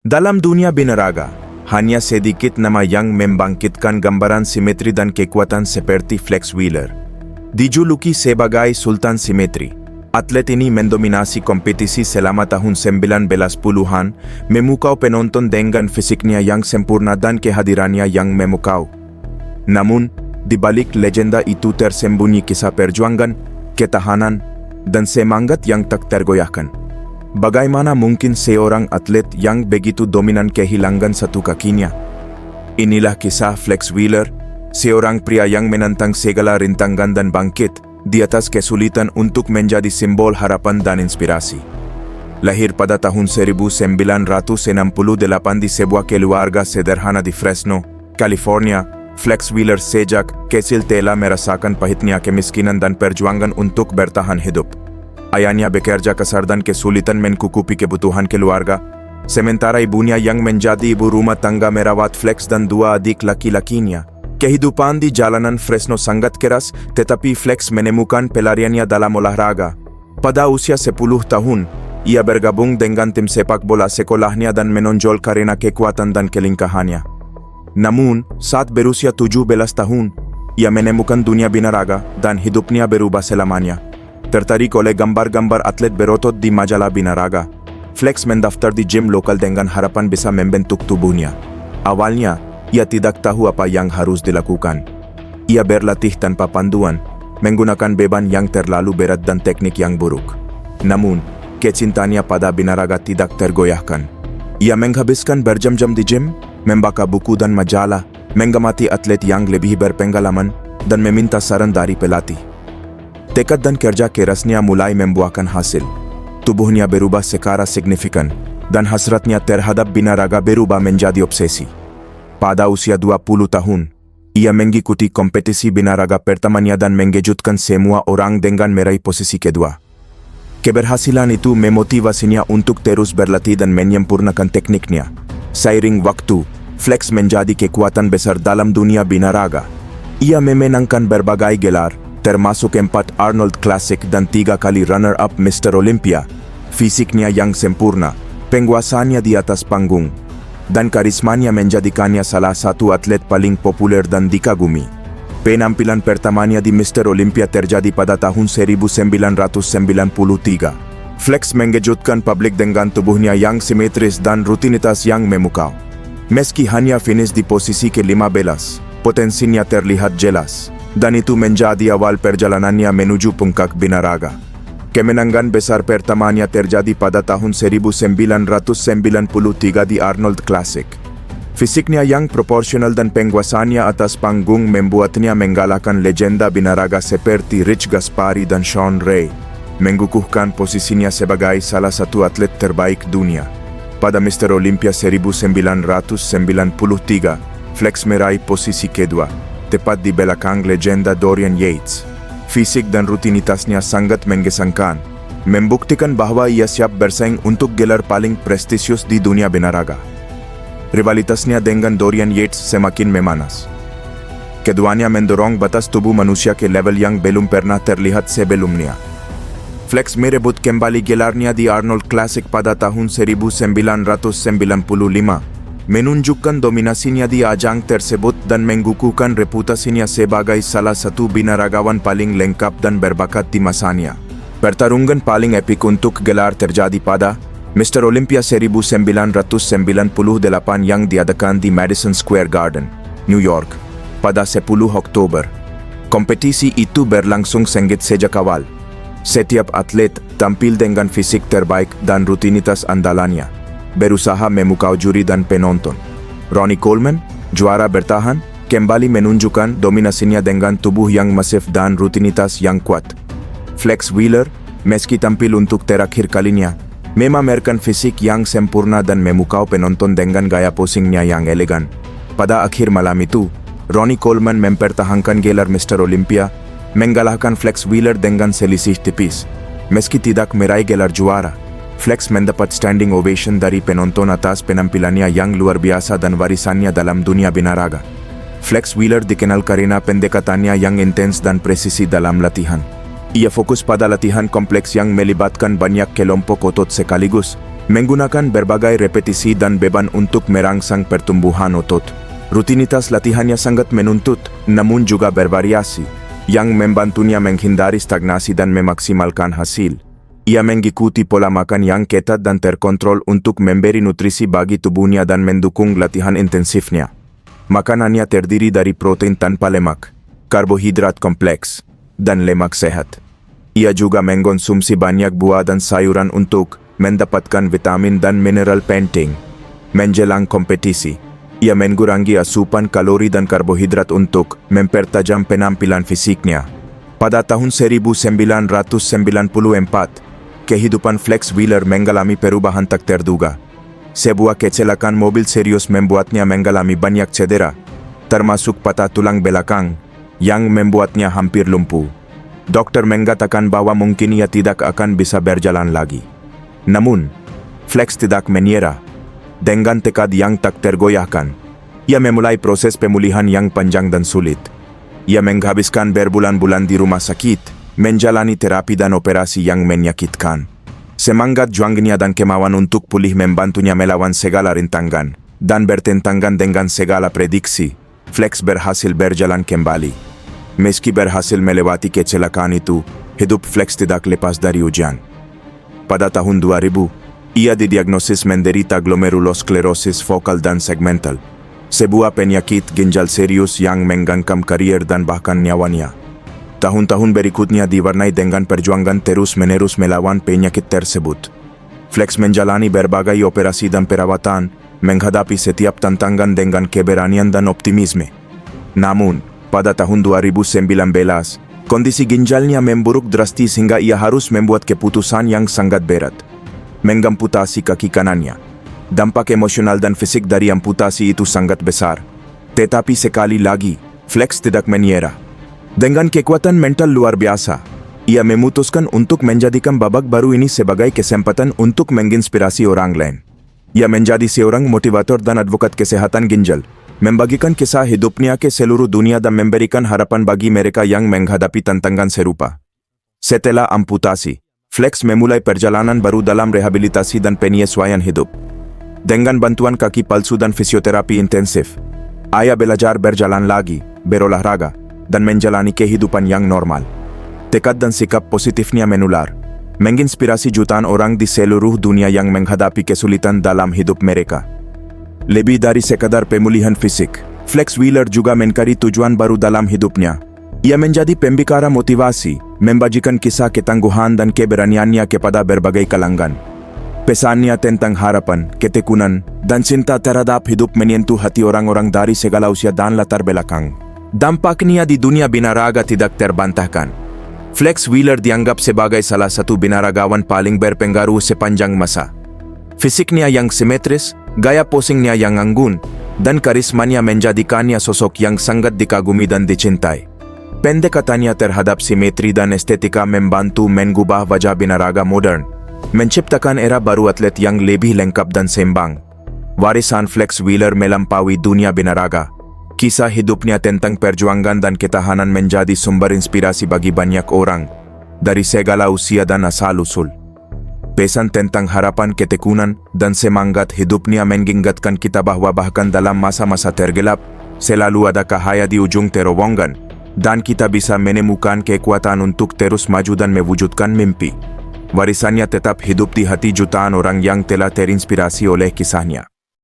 Dalam dunia binaraga, hanya sedikit nama yang membangkitkan gambaran simetri dan kekuatan seperti Flex Wheeler. Dijuluki sebagai Sultan Simetri, atlet ini mendominasi kompetisi selama tahun 1910-an, memukau penonton dengan fisiknya yang sempurna dan kehadirannya yang memukau. Namun, di balik legenda itu tersembunyi kisah perjuangan, ketahanan, dan semangat yang tak tergoyahkan. Bagaimana mungkin seorang atlet yang begitu dominan kehilangan satu kakinya? Inilah kisah Flex Wheeler, seorang pria yang menantang segala rintangan dan bangkit di atas kesulitan untuk menjadi simbol harapan dan inspirasi. Lahir pada tahun 1968 di sebuah keluarga sederhana di Fresno, California, Flex Wheeler sejak kecil telah merasakan pahitnya kemiskinan dan perjuangan untuk bertahan hidup. Ayahnya bekerja kasar dan kesulitan mencukupi kebutuhan keluarga, sementara ibunya yang menjadi ibu rumah tangga merawat Flex dan dua adik laki-lakinya. Kehidupan di jalanan Fresno sangat keras, tetapi Flex menemukan pelariannya dalam olahraga. Pada usia 10 tahun, ia bergabung dengan tim sepak bola sekolahnya dan menonjol karena kekuatan dan kelingkahannya. Namun, saat berusia 17 tahun, ia menemukan dunia binaraga dan hidupnya berubah selamanya. Tertarik oleh gambar-gambar atlet berotot di majalah binaraga, Flex mendaftar di gym lokal dengan harapan bisa membentuk tubuhnya. Awalnya, ia tidak tahu apa yang harus dilakukan. Ia berlatih tanpa panduan, menggunakan beban yang terlalu berat dan teknik yang buruk. Namun, kecintaannya pada binaraga tidak tergoyahkan. Ia menghabiskan berjam-jam di gym, membaca buku dan majalah, mengamati atlet yang lebih berpengalaman, dan meminta saran dari pelatih. Tekad dan kerja kerasnya mulai membuahkan hasil. Tubuhnya berubah secara signifikan, dan hasratnya terhadap binaraga berubah menjadi obsesi. Pada usia 20 tahun, ia mengikuti kompetisi binaraga pertamanya dan mengejutkan semua orang dengan meraih posisi kedua. Keberhasilan itu memotivasinya untuk terus berlatih dan menyempurnakan tekniknya. Seiring waktu, Flex menjadi kekuatan besar dalam dunia binaraga. Ia memenangkan berbagai gelar, termasuk 4 Arnold Classic dan 3 kali runner-up Mr. Olympia. Fisiknya yang sempurna, penguasaannya di atas panggung, dan karismanya menjadikannya salah satu atlet paling populer dan dikagumi. Penampilan pertamanya di Mr. Olympia terjadi pada tahun 1993. Flex mengejutkan publik dengan tubuhnya yang simetris dan rutinitas yang memukau. Meski hanya finish di posisi ke-15, potensinya terlihat jelas. Dan itu menjadi awal perjalanannya menuju puncak binaraga. Kemenangan besar pertamanya terjadi pada tahun 1993 di Arnold Classic. Fisiknya yang proporsional dan penguasaannya atas panggung membuatnya mengalahkan legenda binaraga seperti Rich Gaspari dan Sean Ray, mengukuhkan posisinya sebagai salah satu atlet terbaik dunia. Pada Mr. Olympia 1993, Flex meraih posisi kedua, tepat di belakang legenda Dorian Yates. Fisik dan rutinitasnya sangat mengesankan, membuktikan bahwa ia siap bersaing untuk gelar paling prestisius di dunia binaraga. Rivalitasnya dengan Dorian Yates semakin memanas. Keduanya mendorong batas tubuh manusia ke level yang belum pernah terlihat sebelumnya. Flex merebut kembali gelarnya di Arnold Classic pada tahun 1995, menunjukkan dominasinya di ajang tersebut dan mengukuhkan reputasinya sebagai salah satu binaragawan paling lengkap dan berbakat di masanya. Pertarungan paling epik untuk gelar terjadi pada Mr. Olympia 1998 yang diadakan di Madison Square Garden, New York, pada 10 Oktober. Kompetisi itu berlangsung sengit sejak awal. Setiap atlet tampil dengan fisik terbaik dan rutinitas andalannya, berusaha memukau juri dan penonton. Ronnie Coleman, juara bertahan, kembali menunjukkan dominasinya dengan tubuh yang masif dan rutinitas yang kuat. Flex Wheeler, meski tampil untuk terakhir kalinya, memamerkan fisik yang sempurna dan memukau penonton dengan gaya posingnya yang elegan. Pada akhir malam itu, Ronnie Coleman mempertahankan gelar Mr. Olympia, mengalahkan Flex Wheeler dengan selisih tipis. Meski tidak meraih gelar juara, Flex mendapat standing ovation dari penonton atas penampilannya yang luar biasa dan warisannya dalam dunia binaraga. Flex Wheeler dikenal karena pendekatannya yang intens dan presisi dalam latihan. Ia fokus pada latihan kompleks yang melibatkan banyak kelompok otot sekaligus, Menggunakan berbagai repetisi dan beban untuk merangsang pertumbuhan otot. Rutinitas latihannya sangat menuntut, namun juga bervariasi, yang membantunya menghindari stagnasi dan memaksimalkan hasil. Ia mengikuti pola makan yang ketat dan terkontrol untuk memberi nutrisi bagi tubuhnya dan mendukung latihan intensifnya. Makanannya terdiri dari protein tanpa lemak, karbohidrat kompleks, dan lemak sehat. Ia juga mengkonsumsi banyak buah dan sayuran untuk mendapatkan vitamin dan mineral penting. Menjelang kompetisi, ia mengurangi asupan kalori dan karbohidrat untuk mempertajam penampilan fisiknya. Pada tahun 1994, kehidupan Flex Wheeler mengalami perubahan tak terduga. Sebuah kecelakaan mobil serius membuatnya mengalami banyak cedera, termasuk patah tulang belakang, yang membuatnya hampir lumpuh. Dokter mengatakan bahwa mungkin ia tidak akan bisa berjalan lagi. Namun, Flex tidak menyerah. Dengan tekad yang tak tergoyahkan, ia memulai proses pemulihan yang panjang dan sulit. Ia menghabiskan berbulan-bulan di rumah sakit, menjalani terapi dan operasi yang menyakitkan. Semangat juangnya dan kemauan untuk pulih membantunya melawan segala rintangan, dan bertentangan dengan segala prediksi, Flex berhasil berjalan kembali. Meski berhasil melewati kecelakaan itu, hidup Flex tidak lepas dari ujian. Pada tahun 2000, ia didiagnosis menderita glomerulosklerosis fokal dan segmental, sebuah penyakit ginjal serius yang mengancam karier dan bahkan nyawanya. Tahun-tahun berikutnya diwarnai dengan perjuangan terus-menerus melawan penyakit tersebut. Flex menjalani berbagai operasi dan perawatan, menghadapi setiap tantangan dengan keberanian dan optimisme. Namun, pada tahun 2019, kondisi ginjalnya memburuk drastis hingga ia harus membuat keputusan yang sangat berat. Mengamputasi kaki kanannya. Dampak emosional dan fisik dari amputasi itu sangat besar. Tetapi sekali lagi, Flex tidak menyerah. Dengan kekuatan mental luar biasa, ia memutuskan untuk menjadikan babak baru ini sebagai kesempatan untuk menginspirasi orang lain. Ia menjadi seorang motivator dan advokat kesehatan ginjal, membagikan kisah hidupnya ke seluruh dunia dan memberikan harapan bagi mereka yang menghadapi tantangan serupa. Setelah amputasi, Flex memulai perjalanan baru dalam rehabilitasi dan penyesuaian hidup. Dengan bantuan kaki palsu dan fisioterapi intensif, ia belajar berjalan lagi, berolahraga, dan menjalani kehidupan yang normal. Tekad dan sikap positifnya menular, menginspirasi jutaan orang di seluruh dunia yang menghadapi kesulitan dalam hidup mereka. Lebih dari sekadar pemulihan fisik, Flex Wheeler juga mencari tujuan baru dalam hidupnya. Ia menjadi pembicara motivasi, membagikan kisah ketangguhan dan keberaniannya kepada berbagai kalangan. Pesannya tentang harapan, ketekunan, dan cinta terhadap hidup menyentuh hati orang-orang dari segala usia dan latar belakang. Dampaknya di dunia binaraga tidak terbantahkan. Flex Wheeler dianggap sebagai salah satu binaragawan paling berpengaruh sepanjang masa. Fisiknya yang simetris, gaya posingnya yang anggun, dan karismanya menjadikannya sosok yang sangat dikagumi dan dicintai. Pendekatannya terhadap simetri dan estetika membantu mengubah wajah binaraga modern, menciptakan era baru atlet yang lebih lengkap dan seimbang. Warisan Flex Wheeler melampaui dunia binaraga. Kisah hidupnya tentang perjuangan dan ketahanan menjadi sumber inspirasi bagi banyak orang, dari segala usia dan asal-usul. Pesan tentang harapan, ketekunan, dan semangat hidupnya mengingatkan kita bahwa bahkan dalam masa-masa tergelap, selalu ada cahaya di ujung terowongan, dan kita bisa menemukan kekuatan untuk terus maju dan mewujudkan mimpi. Warisannya tetap hidup di hati jutaan orang yang telah terinspirasi oleh kisahnya.